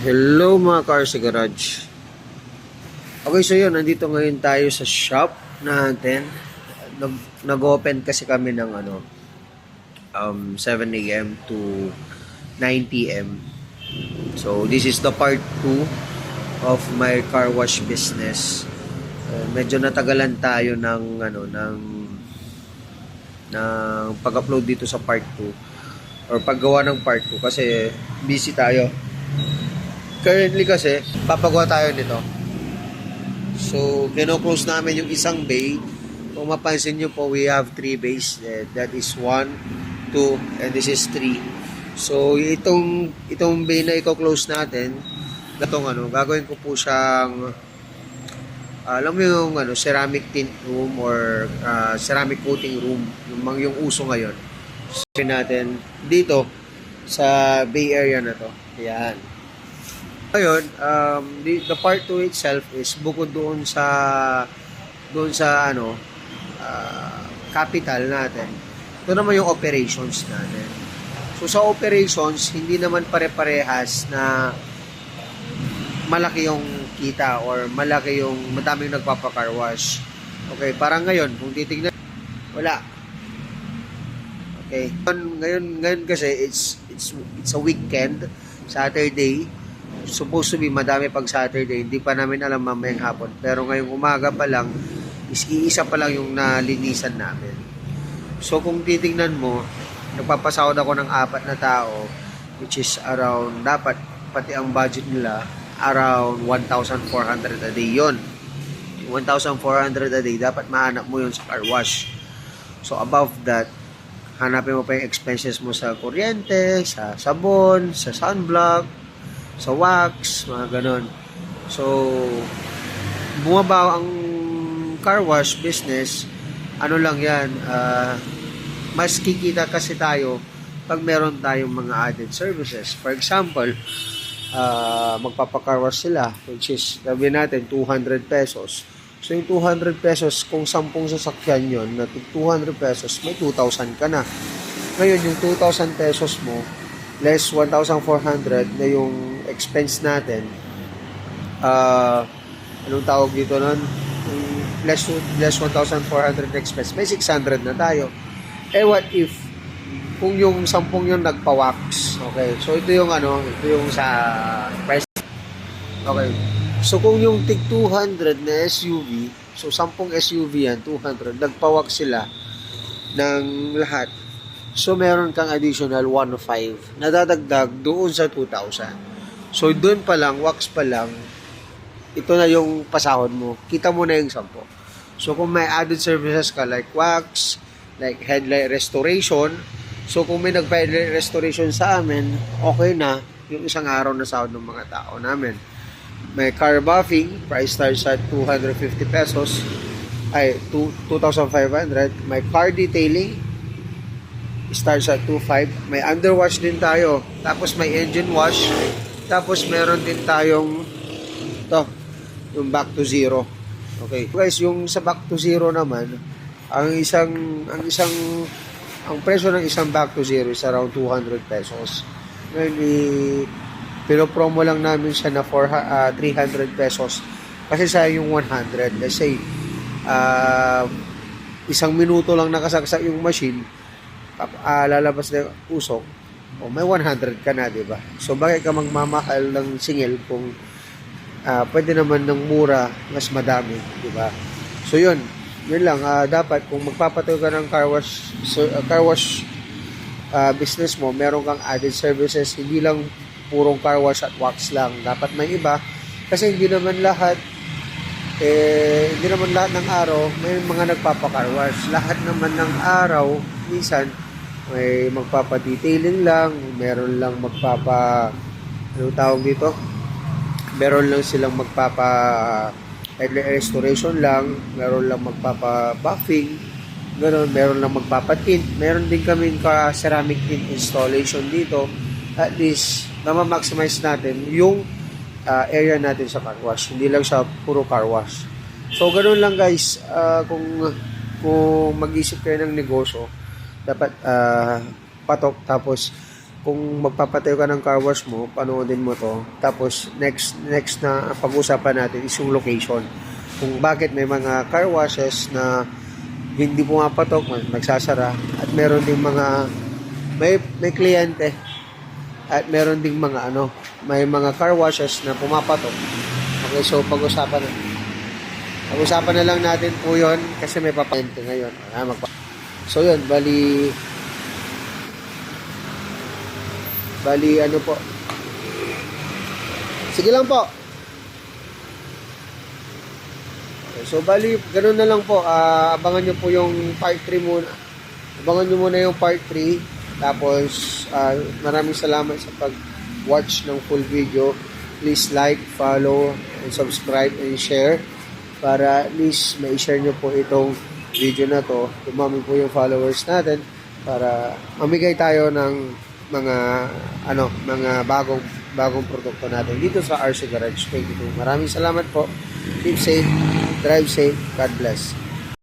Hello mga Cars Garage. Okay, so yun, nandito ngayon tayo sa shop natin. Nag-open kasi kami ng 7 a.m. to 9 p.m. So this is the part 2 of my car wash business. Medyo natagalan tayo ng pag-upload dito sa part 2 or paggawa ng part 2 kasi busy tayo. Currently kasi, papagawa tayo nito. So, kino-close namin yung isang bay. Kung mapansin nyo po, we have 3 bays. That is 1, 2, and this is 3. So, itong bay na i-close natin, gagawin ko po siyang, alam mo yung ceramic tint room or ceramic coating room, yung uso ngayon. So, natin dito sa bay area na to. Ayan. Ngayon, the part 2 itself is bukod doon sa capital natin. Ito naman yung operations natin. So sa operations, hindi naman pare-parehas na malaki yung kita or malaki yung madaming nagpapa-car wash. Okay, parang ngayon, kung titignan, wala. Okay. Ngayon kasi it's a weekend, Saturday. Supposed to be madami pag Saturday, hindi pa namin alam mamayang hapon, pero ngayong umaga pa lang is iisa pa lang yung nalinisan namin. So kung titingnan mo, nagpapasahod ako ng 4 na tao, which is around, dapat pati ang budget nila around 1,400 a day yon. 1,400 a day, dapat mahanap mo yun sa car wash. So above that, hanapin mo pa yung expenses mo sa kuryente, sa sabon, sa sunblock, sa wax, mga ganon. So, bumaba ang car wash business, lang yan, mas kikita kasi tayo pag meron tayong mga added services. For example, magpapa-car wash sila, which is, sabi natin, 200 pesos. So, yung 200 pesos, kung 10 sasakyan yun, na 200 pesos, may 2,000 ka na. Ngayon, yung 2,000 pesos mo, less 1,400 na yung expense natin, anong tawag dito nun? Less 1,400 expense, may 600 na tayo. What if kung yung 10 yung nagpa-wax? Okay, so ito yung sa price. Okay, so kung yung tig 200 na SUV, so 10 SUV yan, 200, nagpa-wax sila ng lahat. So, meron kang additional 1,500 na dadagdag doon sa 2,000. So, doon pa lang, wax pa lang, ito na yung pasahod mo. Kita mo na yung 10. So, kung may added services ka like wax, like headlight restoration, so kung may nag-headlight restoration sa amin, okay na yung isang araw na sahod ng mga tao namin. May car buffing, price starts at 250 pesos, 2,500. May car detailing, starts at 2,500. May underwash din tayo. Tapos may engine wash. Tapos meron din tayong yung back to zero. Okay. Guys, yung sa back to zero naman, ang presyo ng isang back to zero is around 200 pesos. Ngayon, pinopromo lang namin siya na 300 pesos. Kasi sa yung 100, let's say, isang minuto lang nakasaksak yung machine, lalabas na yung usok, may 100 ka na, diba? So, bakit ka magmamahal ng singil kung pwede naman ng mura, mas madami, diba? So, yun lang, dapat kung magpapatayo ka ng car wash business mo, meron kang added services, hindi lang purong car wash at wax lang, dapat may iba, kasi hindi naman lahat ng araw may mga nagpapa-car wash. Lahat naman ng araw, minsan may magpapa-detailing lang, meron lang meron lang silang restoration lang, meron lang magpapa-buffing, meron lang magpapa-tint, meron din kaming ceramic tint installation dito. At least, na-maximize natin yung area natin sa car wash, hindi lang siya puro car wash. So, ganoon lang guys, kung mag-isip kayo ng negosyo, dapat patok, tapos kung magpapatayo ka ng car wash mo, panoodin mo to. Tapos, next na pag-usapan natin is yung location. Kung bakit may mga car washes na hindi pumapatok, nagsasara. At meron ding mga, may kliyente. At meron ding mga may mga car washes na pumapatok. Okay, so pag-usapan na lang natin po yun kasi may papayente ngayon. So yun, bali ano po. Sige lang po. Okay, so bali, ganun na lang po. Abangan nyo po yung part 3 muna. Abangan nyo muna yung part 3. Tapos, maraming salamat sa pag-watch ng full video. Please like, follow, and subscribe, and share. Para at least ma-share nyo po itong video na to. Dumami po yung followers natin. Para mamigay tayo ng mga bagong produkto natin dito sa RC Garage 22. Maraming salamat po. Keep safe, drive safe, God bless.